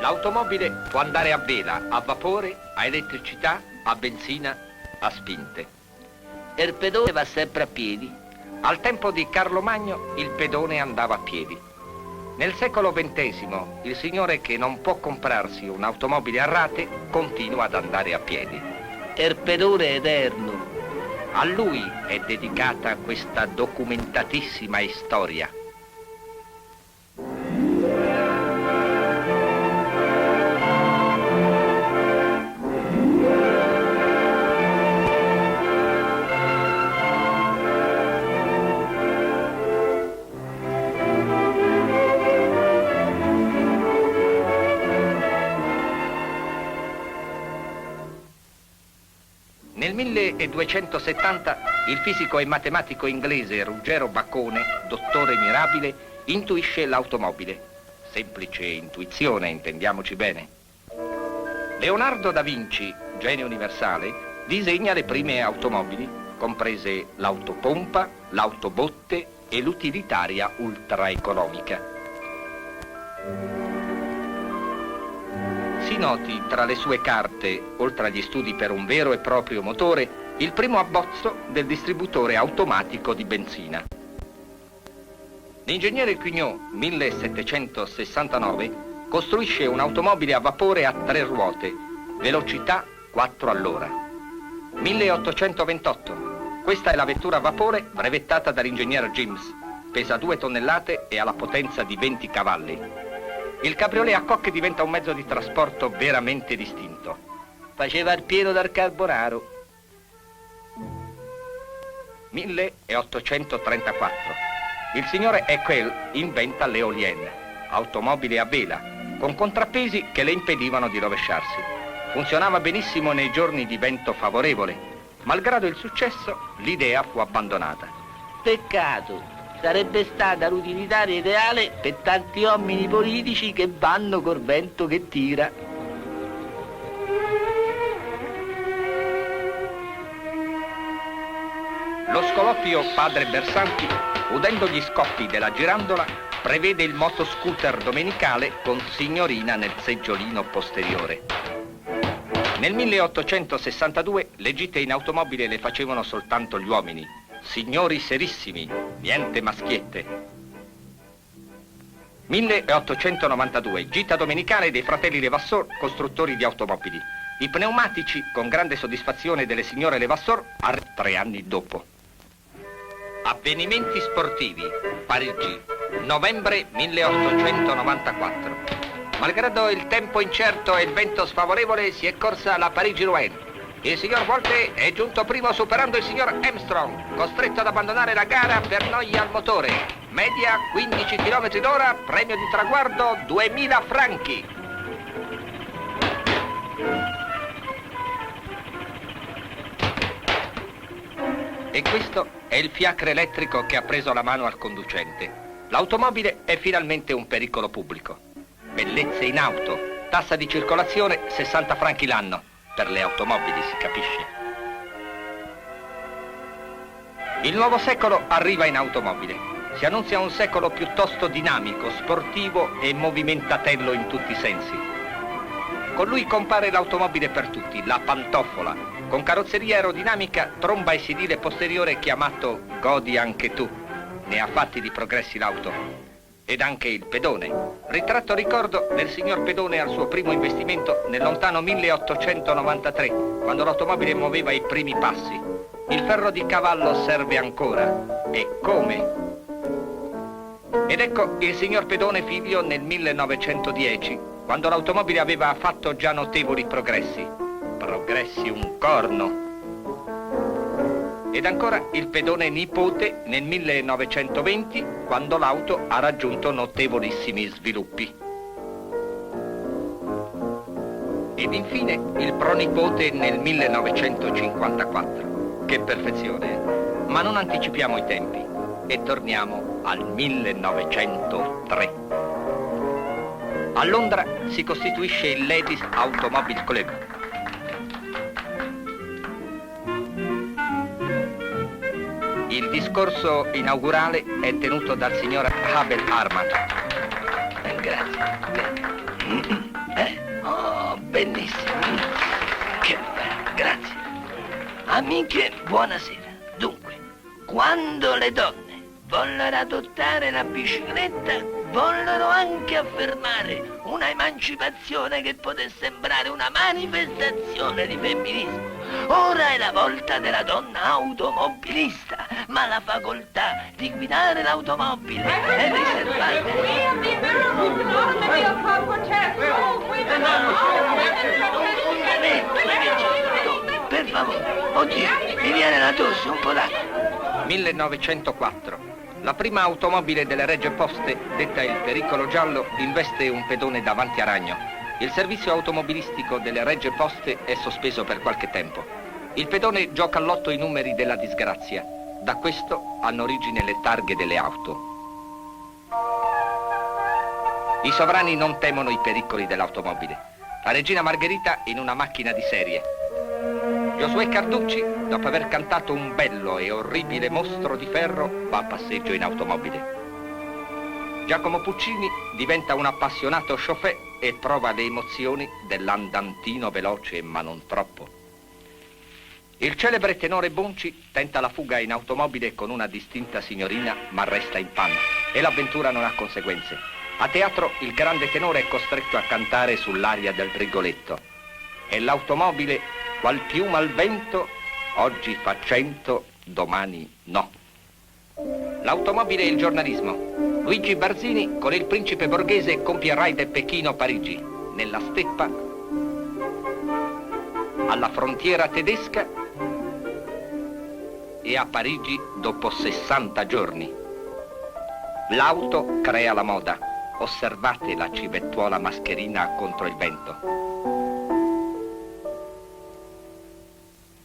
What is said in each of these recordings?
L'automobile può andare a vela, a vapore, a elettricità, a benzina, a spinte. E il pedone va sempre a piedi. Al tempo di Carlo Magno il pedone andava a piedi. Nel secolo XX il signore che non può comprarsi un'automobile a rate continua ad andare a piedi. E il pedone eterno. A lui è dedicata questa documentatissima storia. Nel 1270 il fisico e matematico inglese Ruggero Bacone, dottore mirabile, intuisce l'automobile. Semplice intuizione, intendiamoci bene. Leonardo da Vinci, genio universale, disegna le prime automobili, comprese l'autopompa, l'autobotte e l'utilitaria ultraeconomica. Si noti tra le sue carte, oltre agli studi per un vero e proprio motore, il primo abbozzo del distributore automatico di benzina. L'ingegnere Cugnot, 1769, costruisce un'automobile a vapore a 3 ruote, velocità 4 all'ora. 1828, questa è la vettura a vapore brevettata dall'ingegner Gims, pesa 2 tonnellate e ha la potenza di 20 cavalli. Il cabriolet a cocche diventa un mezzo di trasporto veramente distinto. Faceva il pieno dal Carbonaro. 1834. Il signore Equel inventa l'Eolienne, automobile a vela, con contrappesi che le impedivano di rovesciarsi. Funzionava benissimo nei giorni di vento favorevole. Malgrado il successo, l'idea fu abbandonata. Peccato. Sarebbe stata l'utilitaria ideale per tanti uomini politici che vanno col vento che tira. Lo scoloppio padre Bersanti, udendo gli scoppi della girandola, prevede il motoscooter domenicale con signorina nel seggiolino posteriore. Nel 1862 le gite in automobile le facevano soltanto gli uomini. Signori serissimi, niente maschiette. 1892, gita domenicale dei fratelli Levassor, costruttori di automobili. I pneumatici, con grande soddisfazione delle signore Levassor, 3 anni dopo. Avvenimenti sportivi, Parigi, novembre 1894. Malgrado il tempo incerto e il vento sfavorevole, si è corsa la Parigi-Rouen. Il signor Volte è giunto primo superando il signor Armstrong, costretto ad abbandonare la gara per noia al motore. Media 15 km d'ora, premio di traguardo 2000 franchi. E questo è il fiacre elettrico che ha preso la mano al conducente. L'automobile è finalmente un pericolo pubblico. Bellezze in auto, tassa di circolazione 60 franchi l'anno. Per le automobili, si capisce. Il nuovo secolo arriva in automobile. Si annunzia un secolo piuttosto dinamico, sportivo e movimentatello in tutti i sensi. Con lui compare l'automobile per tutti, la pantofola, con carrozzeria aerodinamica, tromba e sedile posteriore chiamato Godi anche tu. Ne ha fatti di progressi l'auto. Ed anche il pedone. Ritratto ricordo del signor Pedone al suo primo investimento nel lontano 1893, quando l'automobile muoveva i primi passi. Il ferro di cavallo serve ancora. E come? Ed ecco il signor Pedone figlio nel 1910, quando l'automobile aveva fatto già notevoli progressi. Progressi un corno. Ed ancora il pedone nipote nel 1920, quando l'auto ha raggiunto notevolissimi sviluppi. Ed infine il pronipote nel 1954. Che perfezione! Ma non anticipiamo i tempi e torniamo al 1903. A Londra si costituisce il Ladies Automobile Club. Il discorso inaugurale è tenuto dal signor Abel Arman. Grazie. benissimo. Che bello, grazie. Amiche, buonasera. Dunque, quando le donne vollero adottare la bicicletta, vollero anche affermare una emancipazione che potesse sembrare una manifestazione di femminismo. Ora è la volta della donna automobilista, ma la facoltà di guidare l'automobile è riservata. Per favore, oddio, mi viene la tosse, un po' d'acqua. 1904. La prima automobile delle Regie Poste, detta il Pericolo Giallo, investe un pedone davanti a Ragno. Il servizio automobilistico delle Regie Poste è sospeso per qualche tempo. Il pedone gioca all'otto i numeri della disgrazia. Da questo hanno origine le targhe delle auto. I sovrani non temono i pericoli dell'automobile. La regina Margherita in una macchina di serie. Giosuè Carducci, dopo aver cantato un bello e orribile mostro di ferro, va a passeggio in automobile. Giacomo Puccini diventa un appassionato chauffeur e prova le emozioni dell'andantino veloce ma non troppo. Il celebre tenore Bonci tenta la fuga in automobile con una distinta signorina ma resta in panna e l'avventura non ha conseguenze. A teatro il grande tenore è costretto a cantare sull'aria del Rigoletto. E l'automobile, qual piuma al vento, oggi fa 100, domani no. L'automobile e il giornalismo. Luigi Barzini con il principe borghese compie ride Pechino-Parigi. Nella steppa, alla frontiera tedesca e a Parigi dopo 60 giorni. L'auto crea la moda. Osservate la civettuola mascherina contro il vento.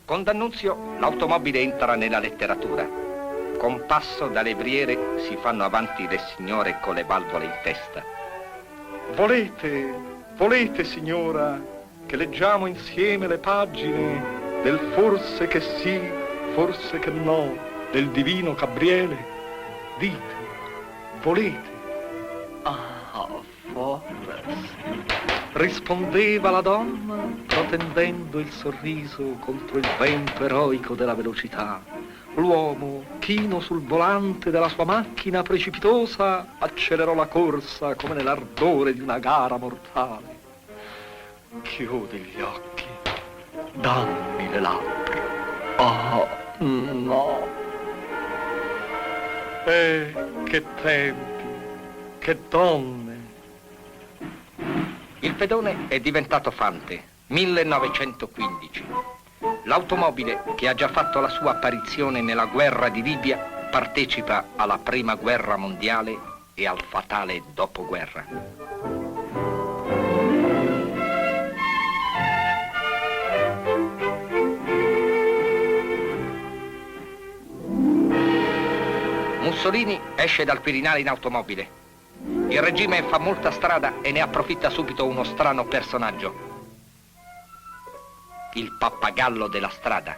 Con D'Annunzio l'automobile entra nella letteratura. Con passo da levriere si fanno avanti le signore con le valvole in testa. Volete, signora, che leggiamo insieme le pagine del forse che sì, forse che no, del divino Gabriele? Dite, volete? Forse. Rispondeva la donna, protendendo il sorriso contro il vento eroico della velocità. L'uomo, chino sul volante della sua macchina precipitosa, accelerò la corsa come nell'ardore di una gara mortale. Chiudi gli occhi, dammi le labbra. Oh, no. Che tempi, che donne. Il pedone è diventato Fante, 1915. L'automobile, che ha già fatto la sua apparizione nella guerra di Libia, partecipa alla prima guerra mondiale e al fatale dopoguerra. Mussolini esce dal Quirinale in automobile. Il regime fa molta strada e ne approfitta subito uno strano personaggio. Il pappagallo della strada.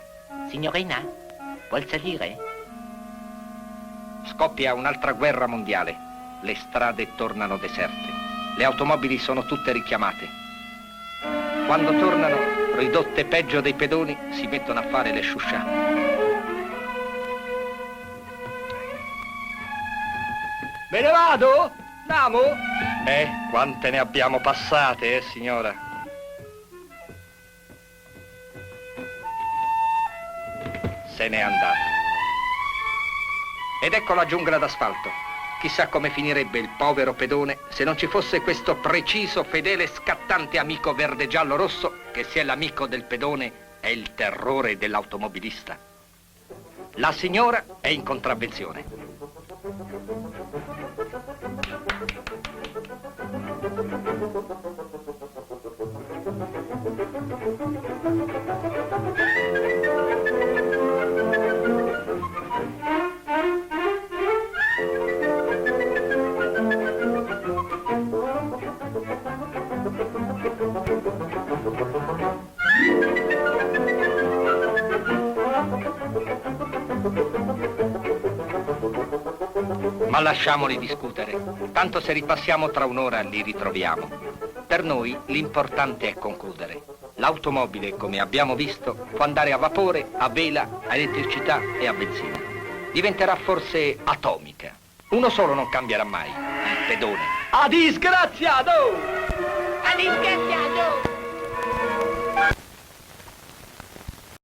Signorina, vuol salire? Scoppia un'altra guerra mondiale. Le strade tornano deserte. Le automobili sono tutte richiamate. Quando tornano, ridotte peggio dei pedoni, si mettono a fare le sciusciate. Me ne vado? Andiamo? Quante ne abbiamo passate, signora? Se n'è andata. Ed ecco la giungla d'asfalto. Chissà come finirebbe il povero pedone se non ci fosse questo preciso, fedele, scattante amico verde-giallo-rosso che, se è l'amico del pedone, è il terrore dell'automobilista. La signora è in contravvenzione. Ma lasciamoli discutere, tanto se ripassiamo tra un'ora li ritroviamo. Per noi l'importante è concludere. L'automobile, come abbiamo visto, può andare a vapore, a vela, a elettricità e a benzina. Diventerà forse atomica. Uno solo non cambierà mai, il pedone. A disgraziato! A disgraziato!